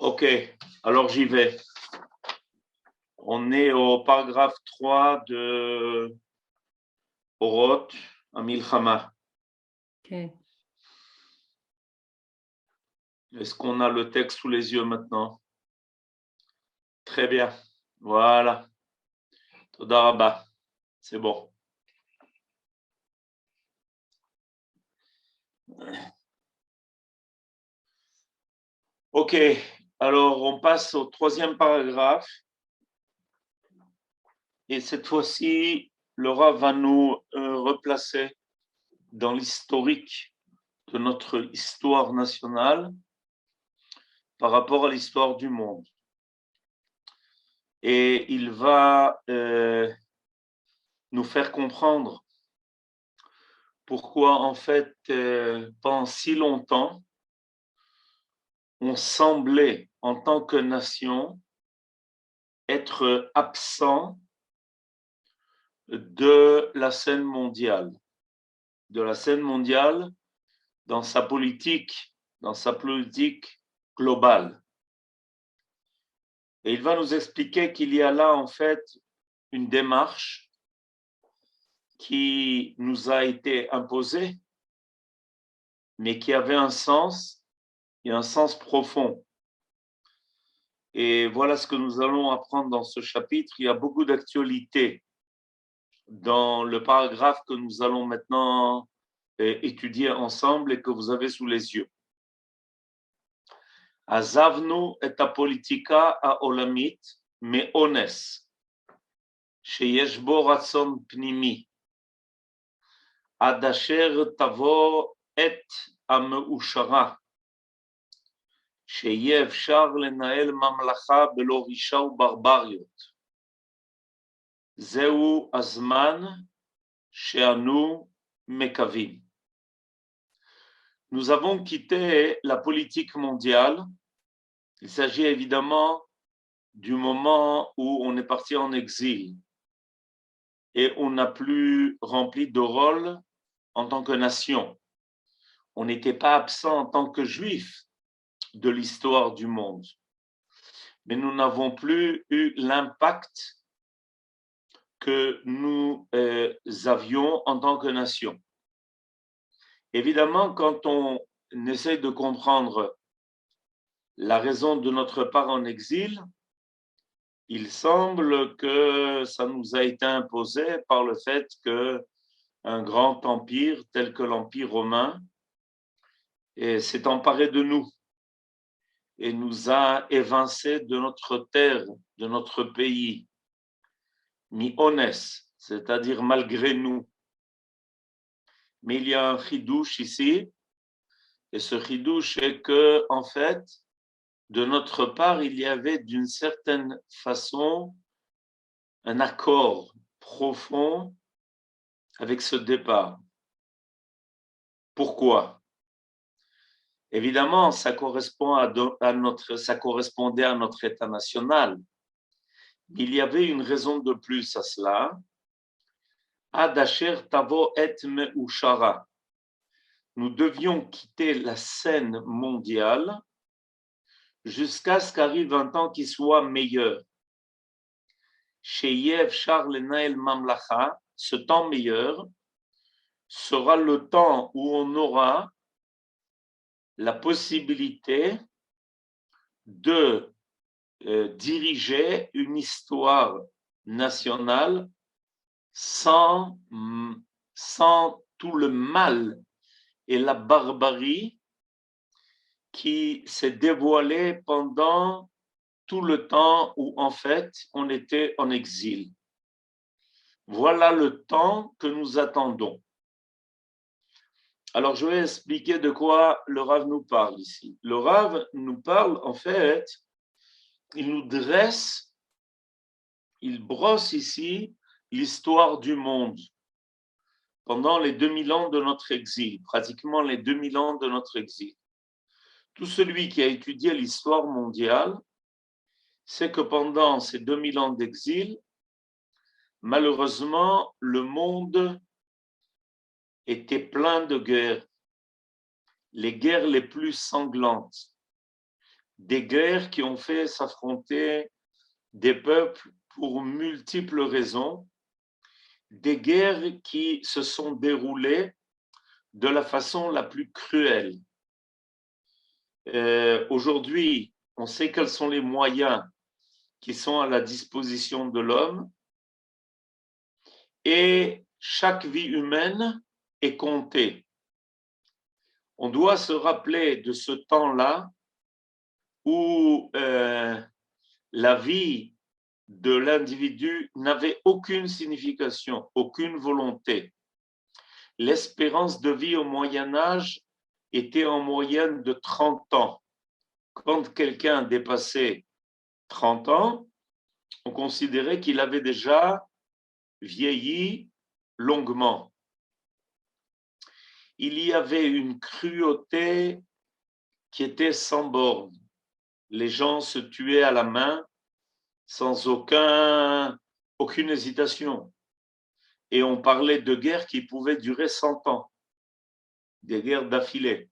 Ok, alors j'y vais. On est au paragraphe 3 de Oroth, Amilchama. Okay. Est-ce qu'on a le texte sous les yeux maintenant? Très bien. Voilà. Toda Rabba. C'est bon. Ok, alors on passe au troisième paragraphe. Et cette fois-ci, Laura va nous replacer dans l'historique de notre histoire nationale par rapport à l'histoire du monde. Et il va nous faire comprendre pourquoi, en fait, pendant si longtemps, on semblait, en tant que nation, être absent de la scène mondiale. De la scène mondiale dans sa politique globale. Et il va nous expliquer qu'il y a là, en fait, une démarche qui nous a été imposée, mais qui avait un sens, et un sens profond. Et voilà ce que nous allons apprendre dans ce chapitre. Il y a beaucoup d'actualités dans le paragraphe que nous allons maintenant étudier ensemble et que vous avez sous les yeux. Azavnu et politika העולמית מאונס, שיש בו רצון פנימי, עד אשר תבוא עת המאושרה, שיהיה אפשר לנהל ממלכה בלא רישה וברבריות. זהו הזמן שאנו מקווים. Nous avons quitté la politique mondiale. Il s'agit évidemment du moment où on est parti en exil et on n'a plus rempli de rôle en tant que nation. On n'était pas absent en tant que juif de l'histoire du monde. Mais nous n'avons plus eu l'impact que nous avions en tant que nation. Évidemment, quand on essaie de comprendre la raison de notre part en exil, il semble que ça nous a été imposé par le fait qu'un grand empire tel que l'Empire romain s'est emparé de nous et nous a évincés de notre terre, de notre pays, mi-honest, c'est-à-dire malgré nous. Mais il y a un chidouche ici, et ce chidouche est que, en fait, de notre part, il y avait d'une certaine façon un accord profond avec ce départ. Pourquoi? Évidemment, ça correspondait à notre État national. Il y avait une raison de plus à cela. Ad asher tavo et meushara. Nous devions quitter la scène mondiale jusqu'à ce qu'arrive un temps qui soit meilleur. Sheyev Charles Nael Mamlacha, ce temps meilleur sera le temps où on aura la possibilité de diriger une histoire nationale sans tout le mal et la barbarie qui s'est dévoilée pendant tout le temps où, en fait, on était en exil. Voilà le temps que nous attendons. Alors, je vais expliquer de quoi le Rav nous parle ici. Le Rav nous parle, en fait, il nous dresse, il brosse ici l'histoire du monde pendant les 2000 ans de notre exil, pratiquement les 2000 ans de notre exil. Tout celui qui a étudié l'histoire mondiale sait que pendant ces 2000 ans d'exil, malheureusement, le monde était plein de guerres, les guerres les plus sanglantes, des guerres qui ont fait s'affronter des peuples pour multiples raisons, des guerres qui se sont déroulées de la façon la plus cruelle. Aujourd'hui, on sait quels sont les moyens qui sont à la disposition de l'homme et chaque vie humaine est comptée. On doit se rappeler de ce temps-là où la vie de l'individu n'avait aucune signification, aucune volonté. L'espérance de vie au Moyen Âge était en moyenne de 30 ans. Quand quelqu'un dépassait 30 ans, on considérait qu'il avait déjà vieilli longuement. Il y avait une cruauté qui était sans borne. Les gens se tuaient à la main sans aucune hésitation. Et on parlait de guerres qui pouvaient durer 100 ans, des guerres d'affilée.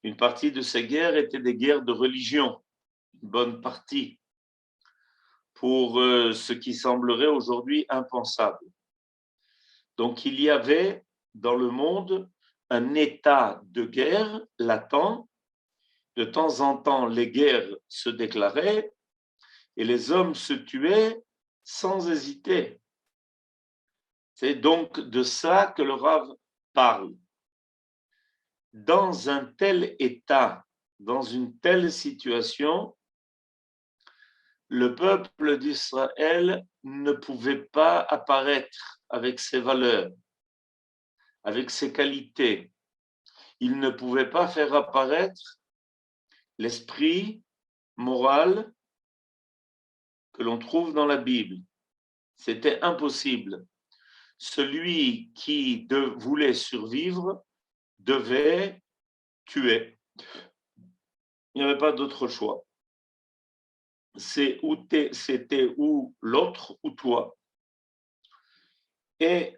Une partie de ces guerres étaient des guerres de religion, une bonne partie, pour ce qui semblerait aujourd'hui impensable. Donc il y avait dans le monde un état de guerre latent. De temps en temps, les guerres se déclaraient et les hommes se tuaient sans hésiter. C'est donc de ça que le Rav parle. Dans un tel état, dans une telle situation, le peuple d'Israël ne pouvait pas apparaître avec ses valeurs, avec ses qualités. Il ne pouvait pas faire apparaître l'esprit moral que l'on trouve dans la Bible. C'était impossible. Celui qui voulait survivre devait tuer. Il n'y avait pas d'autre choix. C'était ou l'autre ou toi. Et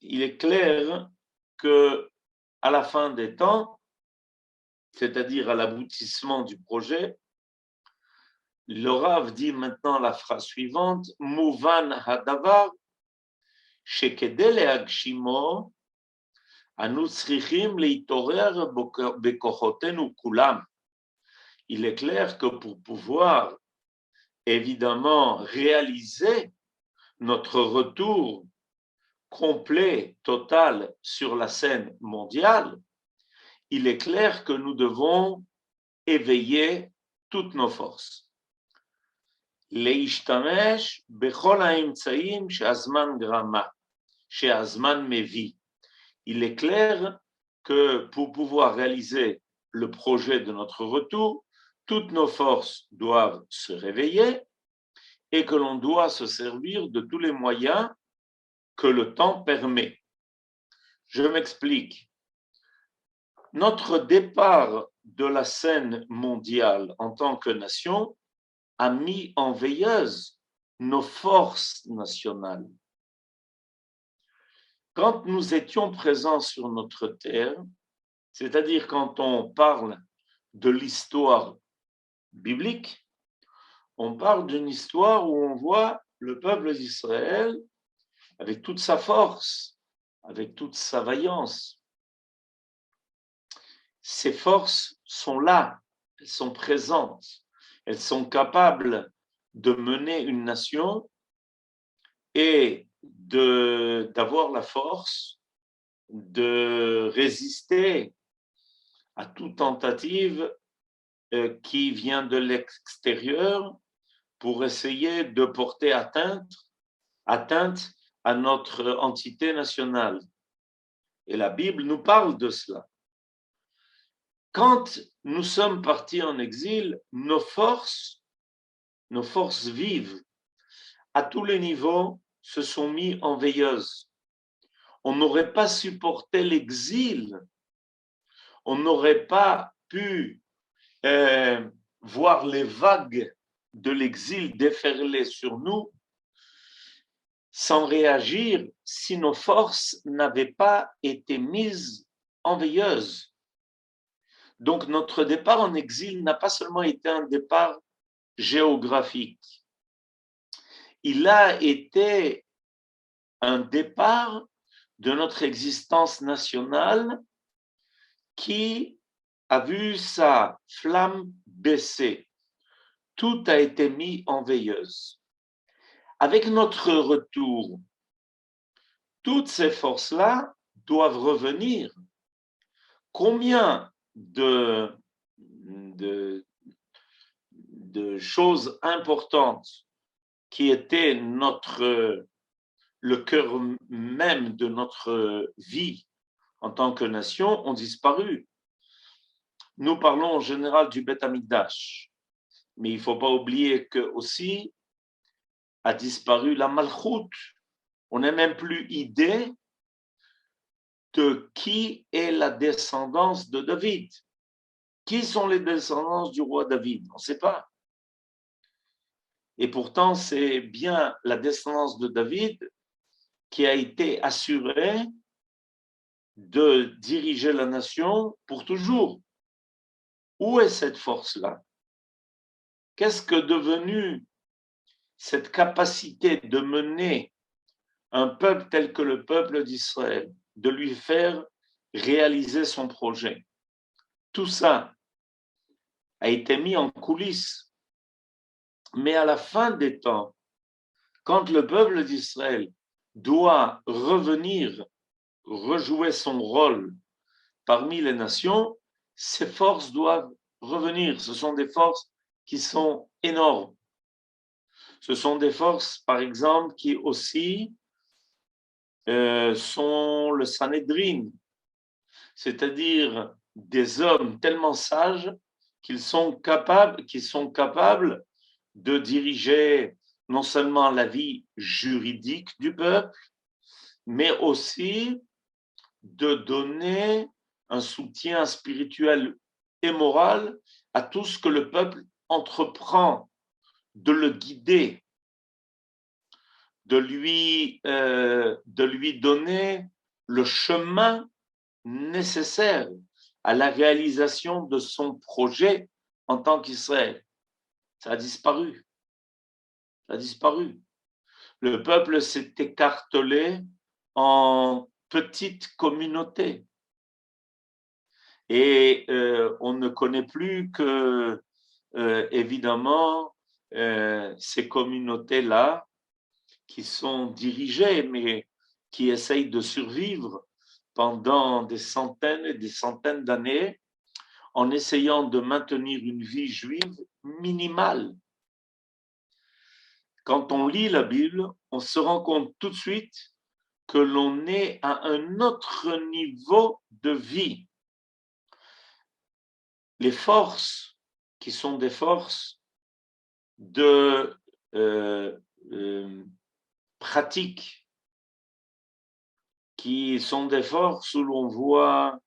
il est clair que à la fin des temps, c'est-à-dire à l'aboutissement du projet, le Rav dit maintenant la phrase suivante, Mouvan hadavar, shekede leagshimo, anu tzrichim leitorer bekochotenu kulam. Il est clair que pour pouvoir évidemment réaliser notre retour complet, total sur la scène mondiale, il est clair que nous devons éveiller toutes nos forces. להשתמש בכל האמצעים שהזמן גרמה, שהזמן מביא. Il est clair que pour pouvoir réaliser le projet de notre retour, toutes nos forces doivent se réveiller et que l'on doit se servir de tous les moyens que le temps permet. Je m'explique. Notre départ de la scène mondiale en tant que nation a mis en veilleuse nos forces nationales. Quand nous étions présents sur notre terre, c'est-à-dire quand on parle de l'histoire biblique, on parle d'une histoire où on voit le peuple d'Israël avec toute sa force, avec toute sa vaillance. Ces forces sont là, elles sont présentes, elles sont capables de mener une nation et d'avoir la force de résister à toute tentative qui vient de l'extérieur pour essayer de porter atteinte à notre entité nationale. Et la Bible nous parle de cela. Quand nous sommes partis en exil, nos forces vives, à tous les niveaux, se sont mis en veilleuse. On n'aurait pas supporté l'exil, on n'aurait pas pu voir les vagues de l'exil déferler sur nous sans réagir si nos forces n'avaient pas été mises en veilleuse. Donc notre départ en exil n'a pas seulement été un départ géographique, il a été un départ de notre existence nationale qui a vu sa flamme baisser. Tout a été mis en veilleuse. Avec notre retour, toutes ces forces-là doivent revenir. Combien de choses importantes qui étaient le cœur même de notre vie en tant que nation ont disparu. Nous parlons en général du Beth Amikdash, mais il ne faut pas oublier que aussi a disparu la Malchout. On n'a même plus idée de qui est la descendance de David. Qui sont les descendants du roi David? On ne sait pas. Et pourtant, c'est bien la descendance de David qui a été assurée de diriger la nation pour toujours. Où est cette force-là? Qu'est-ce que devenu cette capacité de mener un peuple tel que le peuple d'Israël, de lui faire réaliser son projet? Tout ça a été mis en coulisses. Mais à la fin des temps, quand le peuple d'Israël doit revenir, rejouer son rôle parmi les nations, ces forces doivent revenir. Ce sont des forces qui sont énormes. Ce sont des forces, par exemple, qui aussi sont le Sanhédrin, c'est-à-dire des hommes tellement sages qu'ils sont capables de diriger non seulement la vie juridique du peuple, mais aussi de donner un soutien spirituel et moral à tout ce que le peuple entreprend, de le guider, de lui donner le chemin nécessaire à la réalisation de son projet en tant qu'Israël. Ça a disparu. Ça a disparu. Le peuple s'est écartelé en petites communautés. Et on ne connaît plus que, évidemment, ces communautés-là qui sont dirigées, mais qui essayent de survivre pendant des centaines et des centaines d'années en essayant de maintenir une vie juive minimale. Quand on lit la Bible, on se rend compte tout de suite que l'on est à un autre niveau de vie. Les forces qui sont des forces de pratique, qui sont des forces où l'on voit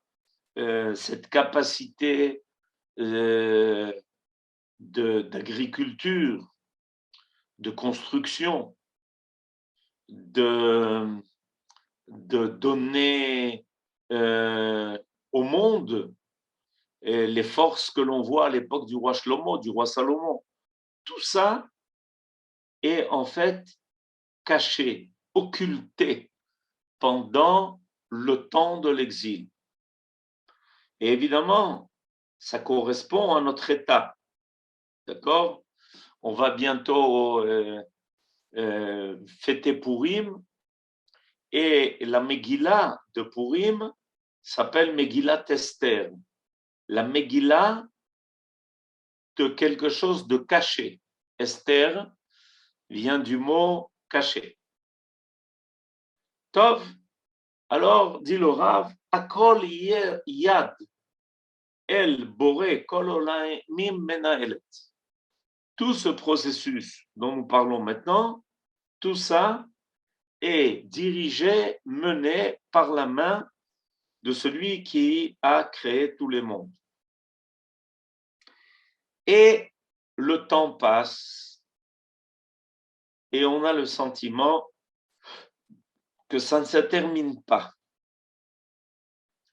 cette capacité d'agriculture, de construction, de donner au monde les forces que l'on voit à l'époque du roi Shlomo, du roi Salomon. Tout ça est en fait caché, occulté pendant le temps de l'exil. Et évidemment, ça correspond à notre état. D'accord? On va bientôt fêter Purim et la Megillah de Purim s'appelle Megillat Esther. La Megillah de quelque chose de caché. Esther vient du mot caché. Tov, alors dit le Rav, Akol yad el boré kol olamim menaelet. Tout ce processus dont nous parlons maintenant, tout ça est dirigé, mené par la main de celui qui a créé tous les mondes. Et le temps passe et on a le sentiment que ça ne se termine pas.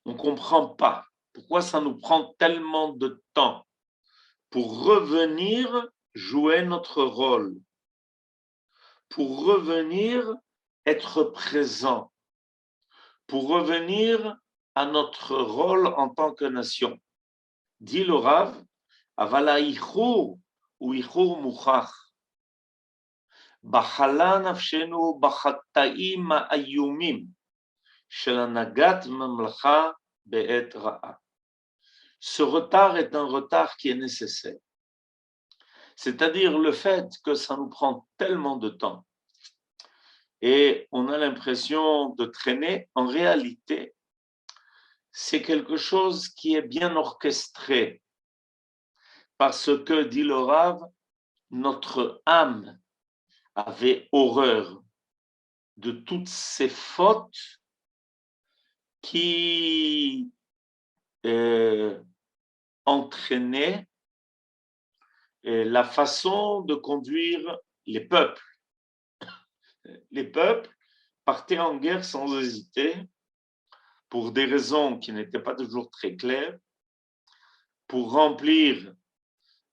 On ne comprend pas Pourquoi ça nous prend tellement de temps pour revenir jouer notre rôle, pour revenir être présent, pour revenir à notre rôle en tant que nation. Dit le Rav, Avala ichur ou ichur muchach. בחלה נפשנו בחטאים האיומים של הנהגת ממלכה בעת רעה. Ce retard est un retard qui est nécessaire. C'est-à-dire le fait que ça nous prend tellement de temps et on a l'impression de traîner, en réalité, c'est quelque chose qui est bien orchestré parce que, dit le Rav, notre âme avait horreur de toutes ces fautes qui entraînaient la façon de conduire les peuples. Les peuples partaient en guerre sans hésiter pour des raisons qui n'étaient pas toujours très claires, pour remplir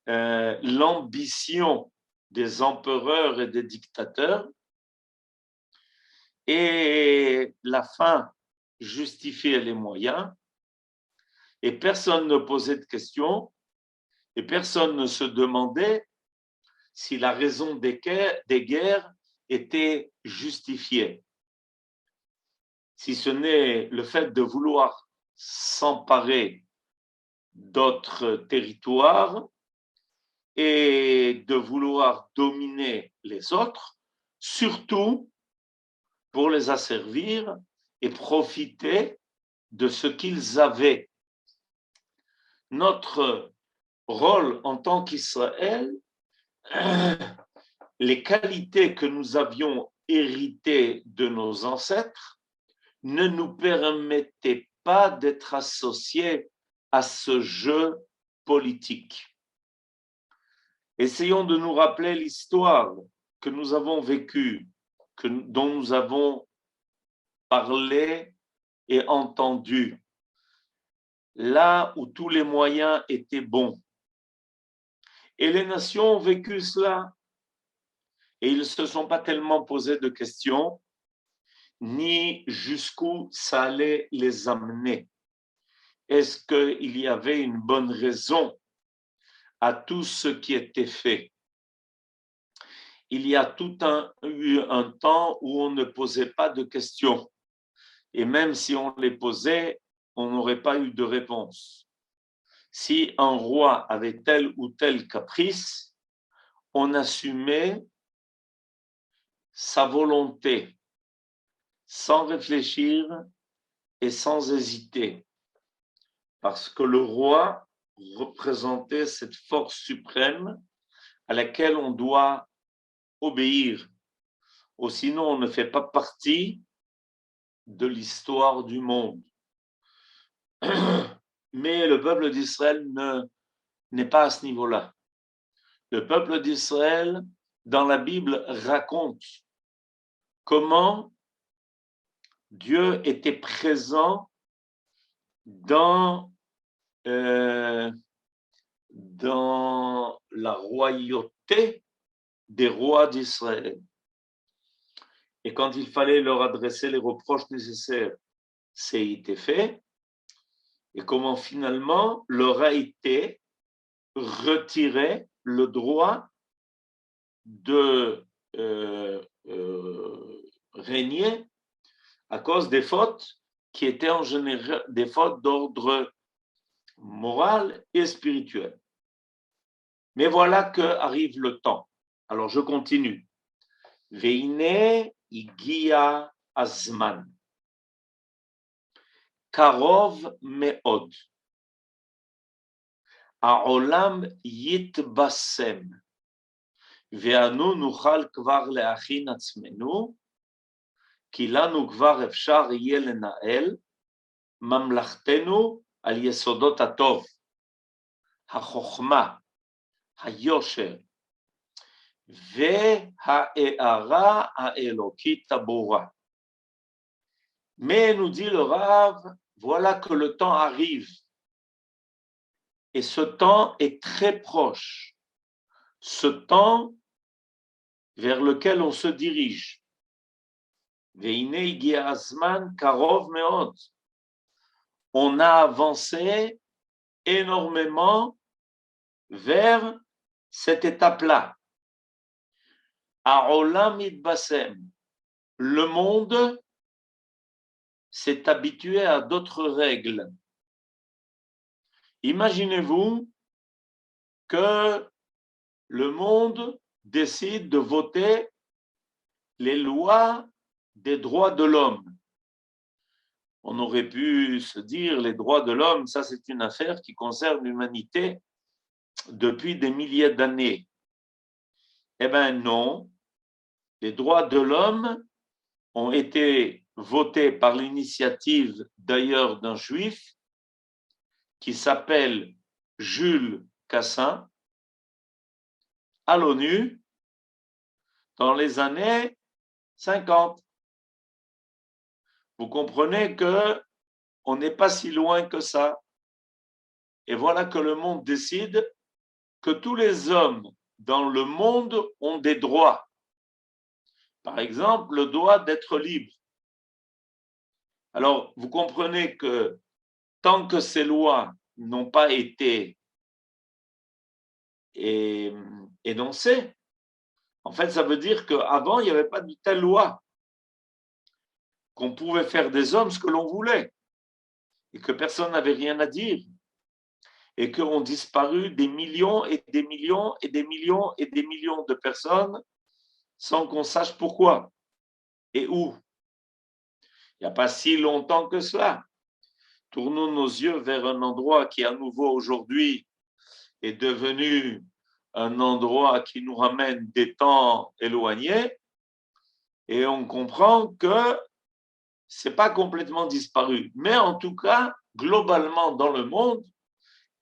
l'ambition des empereurs et des dictateurs, et la fin justifiait les moyens, et personne ne posait de questions, et personne ne se demandait si la raison des guerres était justifiée. Si ce n'est le fait de vouloir s'emparer d'autres territoires et de vouloir dominer les autres, surtout pour les asservir et profiter de ce qu'ils avaient. Notre rôle en tant qu'Israël, les qualités que nous avions héritées de nos ancêtres ne nous permettaient pas d'être associés à ce jeu politique. Essayons de nous rappeler l'histoire que nous avons vécue, dont nous avons parlé et entendu, là où tous les moyens étaient bons. Et les nations ont vécu cela. Et ils ne se sont pas tellement posé de questions, ni jusqu'où ça allait les amener. Est-ce qu'il y avait une bonne raison à tout ce qui était fait? Il y a eu un temps où on ne posait pas de questions. Et même si on les posait, on n'aurait pas eu de réponse. Si un roi avait tel ou tel caprice, on assumait sa volonté, sans réfléchir et sans hésiter, parce que le roi représentait cette force suprême à laquelle on doit obéir, ou sinon on ne fait pas partie de l'histoire du monde. Mais le peuple d'Israël n'est pas à ce niveau-là. Le peuple d'Israël, dans la Bible, raconte comment Dieu était présent dans la royauté des rois d'Israël. Et quand il fallait leur adresser les reproches nécessaires, ça a été fait. Et comment finalement leur a été retiré le droit de régner à cause des fautes qui étaient en général des fautes d'ordre moral et spirituel. Mais voilà qu'arrive le temps. Alors je continue. Veine igia azman. Karov meod. העולם יתבשם, ואנו נוכל כבר להכין עצמנו, כי לנו כבר אפשר יהיה לנהל ממלכתנו על יסודות הטוב, החוכמה, היושר, וההארה האלוקית הברורה. Mais nous dit le Rav, voilà que le temps arrive Et ce temps est très proche. Ce temps vers lequel on se dirige. Veine higia hazman karov meod. On a avancé énormément vers cette étape-là. Ha'olam itbasem. Le monde s'est habitué à d'autres règles. Imaginez-vous que le monde décide de voter les lois des droits de l'homme. On aurait pu se dire les droits de l'homme, ça c'est une affaire qui concerne l'humanité depuis des milliers d'années. Eh bien non, les droits de l'homme ont été votés par l'initiative d'ailleurs d'un juif qui s'appelle Jules Cassin à l'ONU dans les années 50. Vous comprenez qu'on n'est pas si loin que ça. Et voilà que le monde décide que tous les hommes dans le monde ont des droits. Par exemple, le droit d'être libre. Alors, vous comprenez que tant que ces lois n'ont pas été énoncées, en fait, ça veut dire qu'avant, il n'y avait pas de telle loi, qu'on pouvait faire des hommes ce que l'on voulait, et que personne n'avait rien à dire, et qu'ont disparu des millions et des millions et des millions et des millions de personnes sans qu'on sache pourquoi et où. Il n'y a pas si longtemps que cela. Tournons nos yeux vers un endroit qui, à nouveau aujourd'hui, est devenu un endroit qui nous ramène des temps éloignés, et on comprend que ce n'est pas complètement disparu. Mais en tout cas, globalement dans le monde,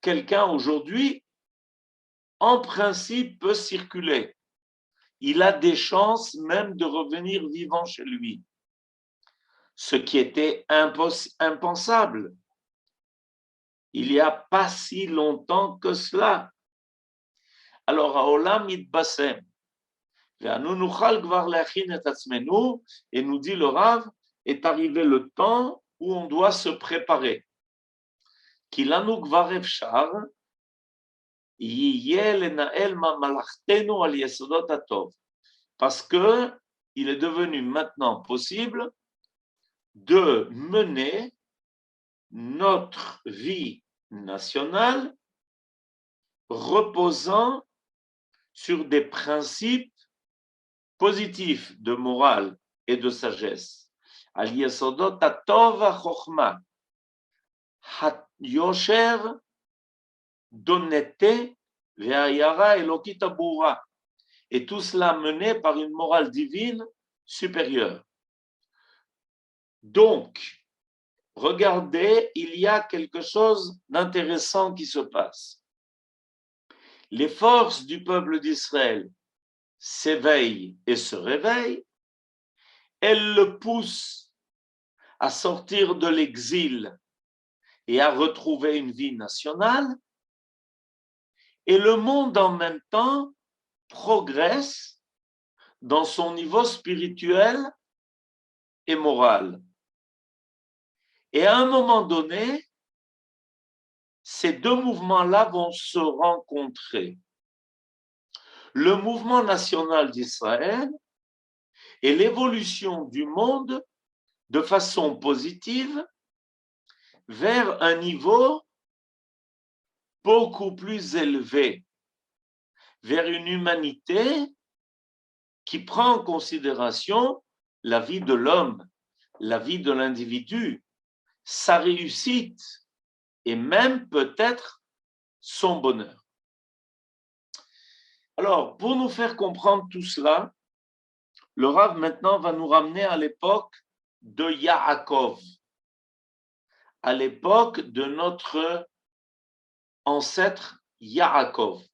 quelqu'un aujourd'hui, en principe, peut circuler. Il a des chances même de revenir vivant chez lui. Ce qui était impensable il n'y a pas si longtemps que cela. Alors, Haolam itbasem. Et nous dit le Rav, est arrivé le temps où on doit se préparer. Parce que il est devenu maintenant possible de mener notre vie nationale reposant sur des principes positifs de morale et de sagesse. Al yesodot hatov hachokma, hayosher, d'honnêteté, ve'ayara elokit habura. Et tout cela mené par une morale divine supérieure. Donc, regardez, il y a quelque chose d'intéressant qui se passe. Les forces du peuple d'Israël s'éveillent et se réveillent, elles le poussent à sortir de l'exil et à retrouver une vie nationale, et le monde en même temps progresse dans son niveau spirituel et moral. Et à un moment donné, ces deux mouvements-là vont se rencontrer. Le mouvement national d'Israël et l'évolution du monde de façon positive vers un niveau beaucoup plus élevé, vers une humanité qui prend en considération la vie de l'homme, la vie de l'individu, sa réussite et même peut-être son bonheur. Alors, pour nous faire comprendre tout cela, le Rav maintenant va nous ramener à l'époque de Yaakov, à l'époque de notre ancêtre Yaakov.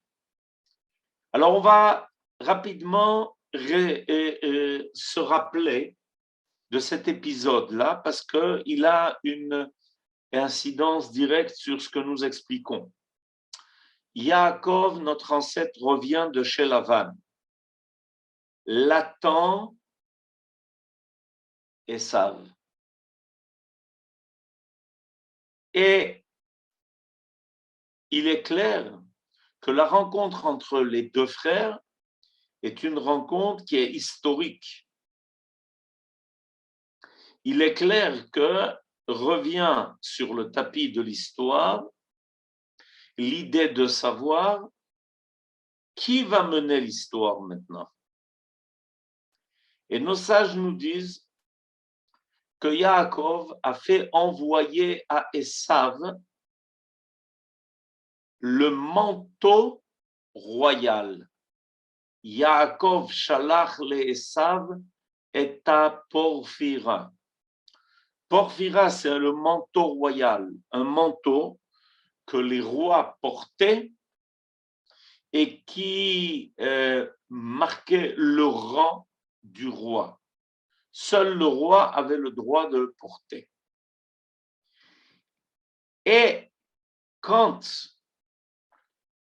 Alors, on va rapidement se rappeler de cet épisode-là parce qu'il a une incidence directe sur ce que nous expliquons. Yaakov, notre ancêtre, revient de chez Lavan. L'attend Esav. Et il est clair que la rencontre entre les deux frères est une rencontre qui est historique. Il est clair que revient sur le tapis de l'histoire l'idée de savoir qui va mener l'histoire maintenant. Et nos sages nous disent que Yaakov a fait envoyer à Esav le manteau royal. Yaakov shalach le Esav et à Porphyra. Porphyra, c'est le manteau royal, un manteau que les rois portaient et qui marquait le rang du roi. Seul le roi avait le droit de le porter. Et quand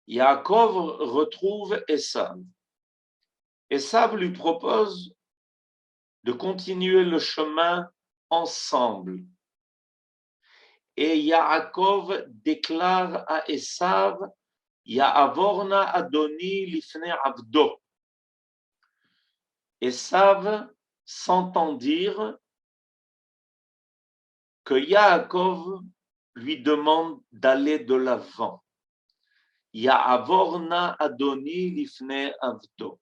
Yaakov retrouve Esav, Esav lui propose de continuer le chemin ensemble. Et Yaakov déclare à Esav, Ya'avorna Adoni lifne avdo. Esav s'entend dire que Yaakov lui demande d'aller de l'avant. Ya'avorna Adoni lifne avdo.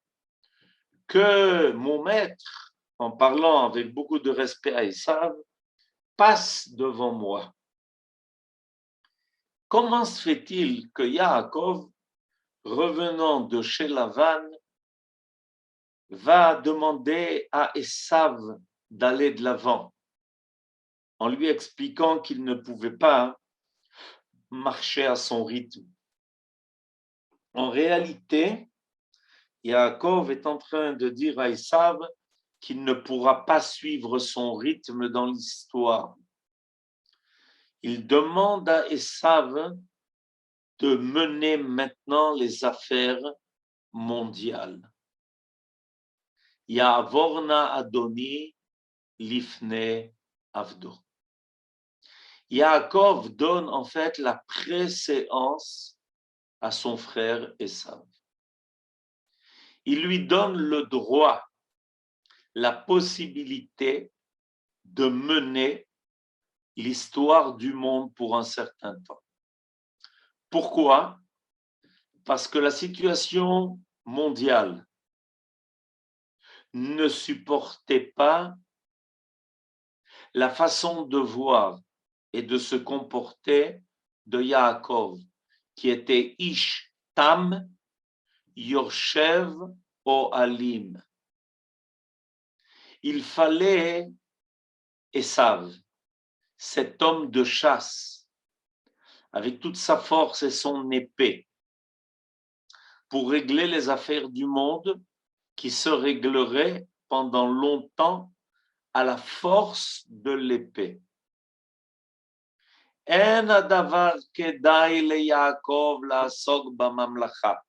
Que mon maître, en parlant avec beaucoup de respect à Esav, passe devant moi. Comment se fait-il que Yaakov, revenant de chez Lavan, va demander à Esav d'aller de l'avant, en lui expliquant qu'il ne pouvait pas marcher à son rythme? En réalité, Yaakov est en train de dire à Esav qu'il ne pourra pas suivre son rythme dans l'histoire. Il demande à Esav de mener maintenant les affaires mondiales. Ya'avorna Adoni lifne avdo. Yaakov donne en fait la préséance à son frère Esav. Il lui donne le droit, la possibilité de mener l'histoire du monde pour un certain temps. Pourquoi? Parce que la situation mondiale ne supportait pas la façon de voir et de se comporter de Yaakov, qui était Ish Tam Yorshev Ohalim. Il fallait Esav, cet homme de chasse, avec toute sa force et son épée, pour régler les affaires du monde qui se régleraient pendant longtemps à la force de l'épée. En hadavar kedai le Yaakov la'asok bamamlacha.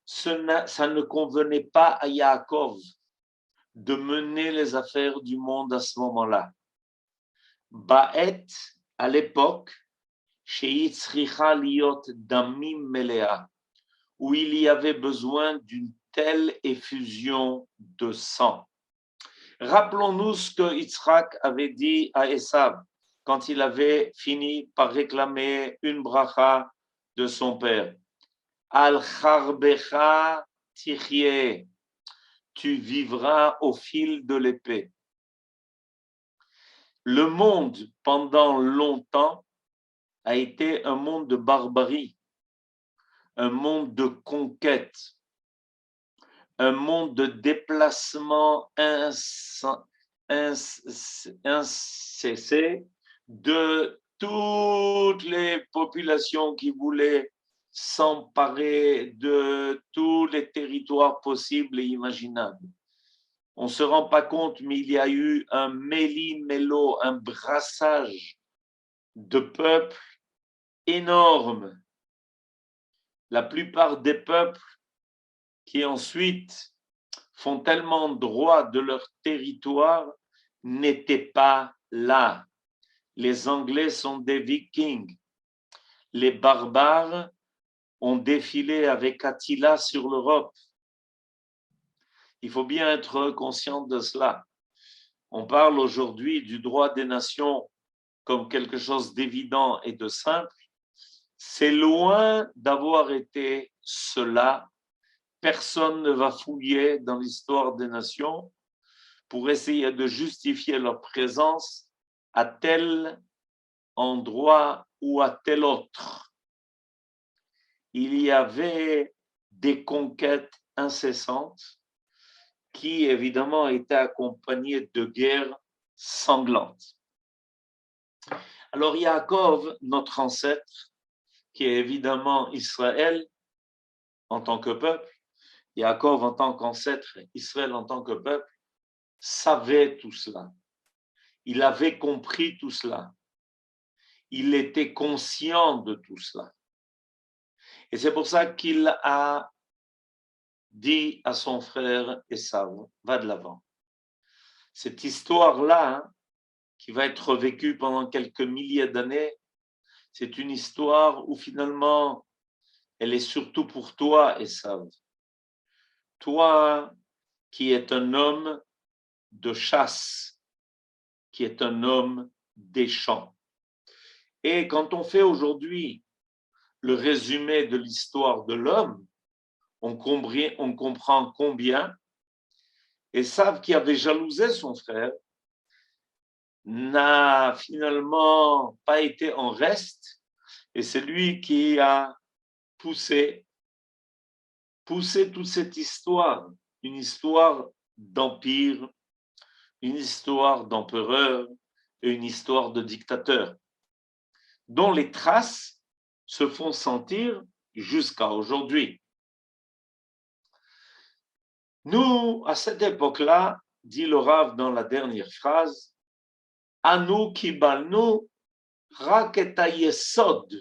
Ça ne convenait pas à Yaakov de mener les affaires du monde à ce moment-là. Ba'et, à l'époque, she'itzricha liot damim melea, où il y avait besoin d'une telle effusion de sang. Rappelons-nous ce que Yitzhak avait dit à Esav quand il avait fini par réclamer une bracha de son père. Al charbecha tichye, tu vivras au fil de l'épée. Le monde, pendant longtemps, a été un monde de barbarie, un monde de conquête, un monde de déplacement incessé de toutes les populations qui voulaient s'emparer de tous les territoires possibles et imaginables. On ne se rend pas compte, mais il y a eu un méli-mélo, un brassage de peuples énorme la plupart des peuples qui ensuite font tellement droit de leur territoire n'étaient pas là. Les Anglais sont des Vikings. Les barbares ont défilé avec Attila sur l'Europe. Il faut bien être conscient de cela. On parle aujourd'hui du droit des nations comme quelque chose d'évident et de simple. C'est loin d'avoir été cela. Personne ne va fouiller dans l'histoire des nations pour essayer de justifier leur présence à tel endroit ou à tel autre. Il y avait des conquêtes incessantes qui, évidemment, étaient accompagnées de guerres sanglantes. Alors, Yaakov, notre ancêtre, qui est évidemment Israël en tant que peuple, Yaakov en tant qu'ancêtre, Israël en tant que peuple, savait tout cela. Il avait compris tout cela. Il était conscient de tout cela. Et c'est pour ça qu'il a dit à son frère Esav, va de l'avant. Cette histoire-là, qui va être vécue pendant quelques milliers d'années, c'est une histoire où finalement, elle est surtout pour toi, Esav. Toi qui es un homme de chasse, qui est un homme des champs. Et quand on fait aujourd'hui le résumé de l'histoire de l'homme, on comprend combien Esav, qui avait jalousé son frère, n'a finalement pas été en reste, et c'est lui qui a poussé toute cette histoire, une histoire d'empire, une histoire d'empereur et une histoire de dictateur, dont les traces se font sentir jusqu'à aujourd'hui. Nous, à cette époque-là, dit le Rav dans la dernière phrase, Anu kibalnu rak et hayesod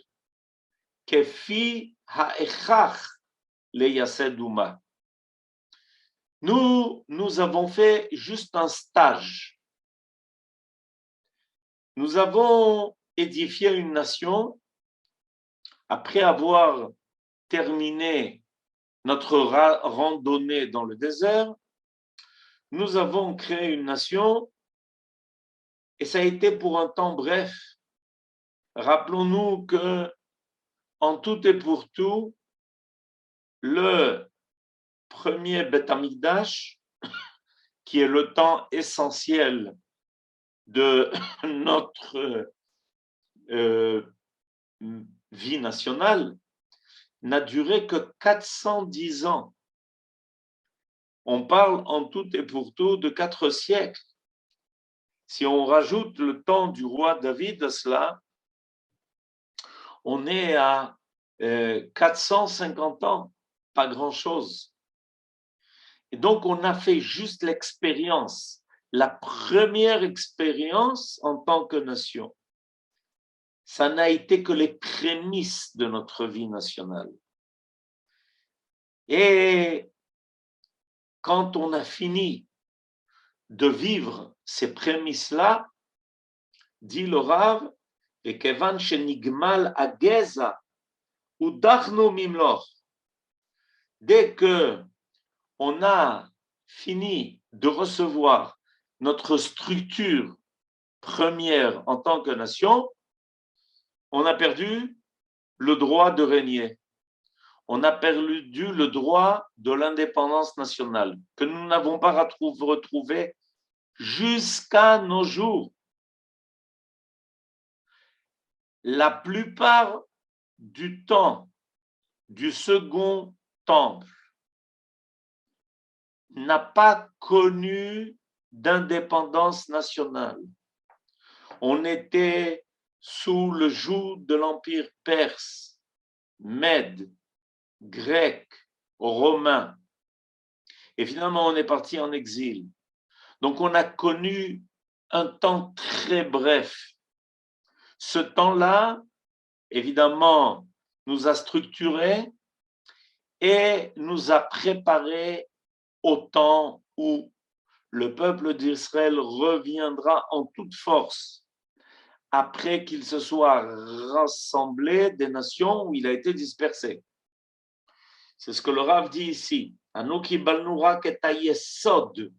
kefi ha'echach leyased uma. Nous avons fait juste un stage. Nous avons édifié une nation après avoir terminé notre randonnée dans le désert. Nous avons créé une nation et ça a été pour un temps bref. Rappelons-nous que, en tout et pour tout, le premier Beth Amikdash, qui est le temps essentiel de notre vie nationale, n'a duré que 410 ans. On parle en tout et pour tout de 4 siècles. Si on rajoute le temps du roi David à cela, on est à 450 ans, pas grand-chose. Et donc, on a fait juste l'expérience, la première expérience en tant que nation. Ça n'a été que les prémices de notre vie nationale. Et quand on a fini de vivre ces prémices-là, dit le Rav, et kevan shenigmal ageza udachnu mimloch. Dès que on a fini de recevoir notre structure première en tant que nation, on a perdu le droit de régner. On a perdu le droit de l'indépendance nationale, que nous n'avons pas retrouvé jusqu'à nos jours. La plupart du temps du second temple n'a pas connu d'indépendance nationale. On était sous le joug de l'Empire perse, mède, grec, romain. Et finalement, on est parti en exil. Donc, on a connu un temps très bref. Ce temps-là, évidemment, nous a structurés, et nous a préparé au temps où le peuple d'Israël reviendra en toute force après qu'il se soit rassemblé des nations où il a été dispersé. C'est ce que le Rav dit ici. Anu kibalnu rak et hayesod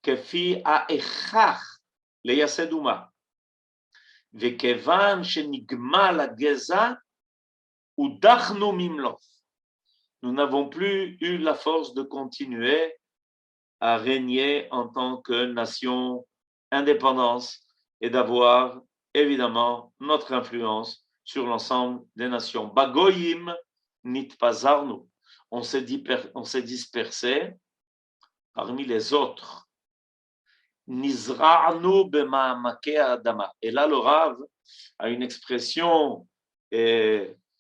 kefi ha'echach leyased uma. Vekevan shenigma la geza udachnu mimlof. Nous n'avons plus eu la force de continuer à régner en tant que nation indépendante et d'avoir évidemment notre influence sur l'ensemble des nations. Bagoyim nitpazarnu. On s'est dispersé parmi les autres. Nizra'nu b'ma'amake adama. Et là, le Rav a une expression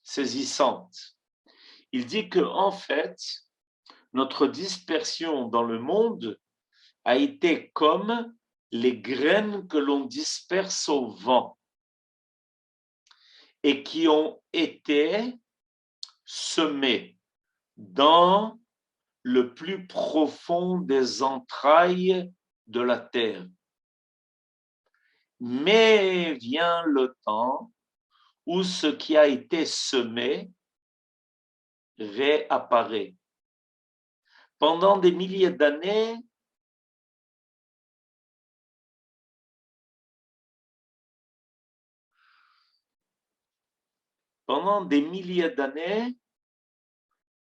saisissante. Il dit que en fait, notre dispersion dans le monde a été comme les graines que l'on disperse au vent et qui ont été semées dans le plus profond des entrailles de la terre. Mais vient le temps où ce qui a été semé réapparaît. Pendant des milliers d'années,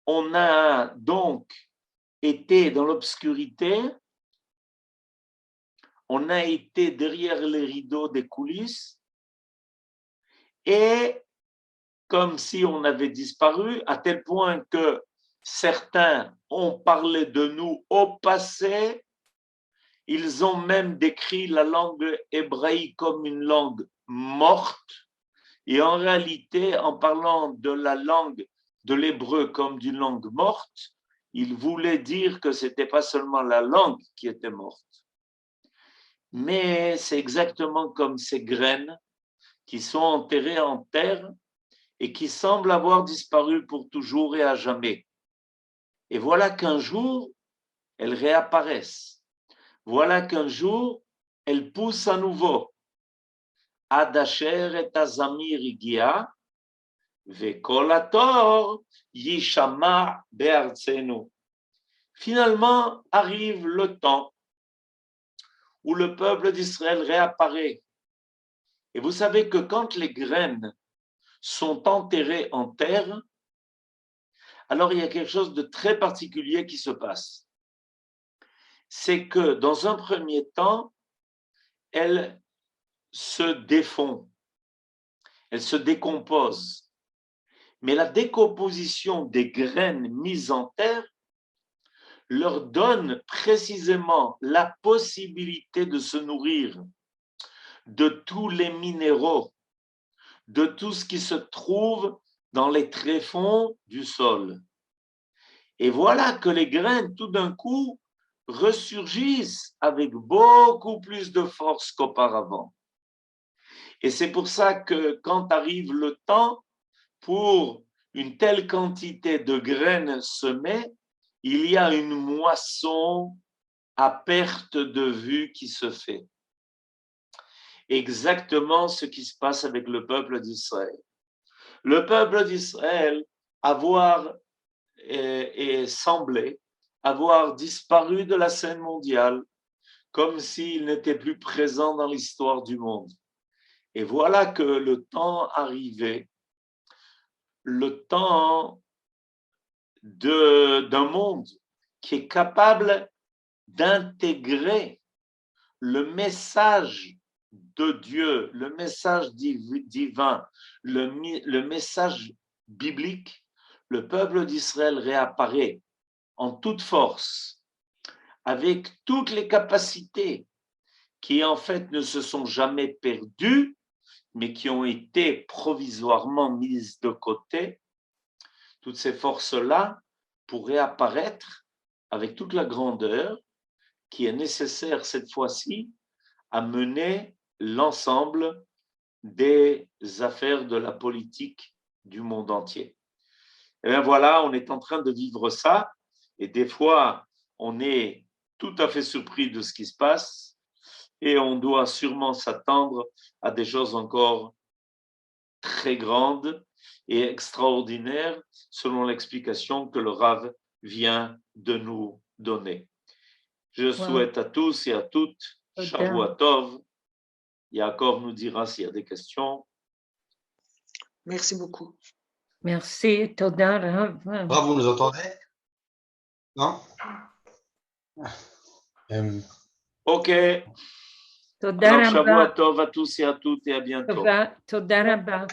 on a donc été dans l'obscurité, on a été derrière les rideaux des coulisses et comme si on avait disparu, à tel point que certains ont parlé de nous au passé, ils ont même décrit la langue hébraïque comme une langue morte, et en réalité, en parlant de la langue de l'hébreu comme d'une langue morte, ils voulaient dire que ce n'était pas seulement la langue qui était morte, mais c'est exactement comme ces graines qui sont enterrées en terre et qui semblent avoir disparu pour toujours et à jamais. Et voilà qu'un jour, elles réapparaissent. Voilà qu'un jour, elles poussent à nouveau. Adasher et Azamir igia, vekol hator yishama be'artzenu. Finalement, arrive le temps où le peuple d'Israël réapparaît. Et vous savez que quand les graines sont enterrées en terre, alors il y a quelque chose de très particulier qui se passe. C'est que dans un premier temps, elles se défont, elles se décomposent. Mais la décomposition des graines mises en terre leur donne précisément la possibilité de se nourrir de tous les minéraux, de tout ce qui se trouve dans les tréfonds du sol. Et voilà que les graines, tout d'un coup, ressurgissent avec beaucoup plus de force qu'auparavant. Et c'est pour ça que quand arrive le temps pour une telle quantité de graines semées, il y a une moisson à perte de vue qui se fait. Exactement ce qui se passe avec le peuple d'Israël. Le peuple d'Israël semblait avoir disparu de la scène mondiale, comme s'il n'était plus présent dans l'histoire du monde. Et voilà que le temps arrivait, le temps d'un monde qui est capable d'intégrer le message de Dieu, le message divin, le message biblique. Le peuple d'Israël réapparaît en toute force, avec toutes les capacités qui en fait ne se sont jamais perdues, mais qui ont été provisoirement mises de côté. Toutes ces forces-là pourraient apparaître avec toute la grandeur qui est nécessaire cette fois-ci à mener l'ensemble des affaires de la politique du monde entier. Et bien voilà, on est en train de vivre ça. Et des fois, on est tout à fait surpris de ce qui se passe. Et on doit sûrement s'attendre à des choses encore très grandes et extraordinaires selon l'explication que le Rav vient de nous donner. Je souhaite à tous et à toutes Shavua Tov. Yaakov nous dira s'il y a des questions. Merci beaucoup. Merci, Toda Rav. Rav, vous nous entendez? Non? Ok. Toda Alors, Shavua Rabba. Tov à tous et à toutes et à bientôt. Toda Rabba.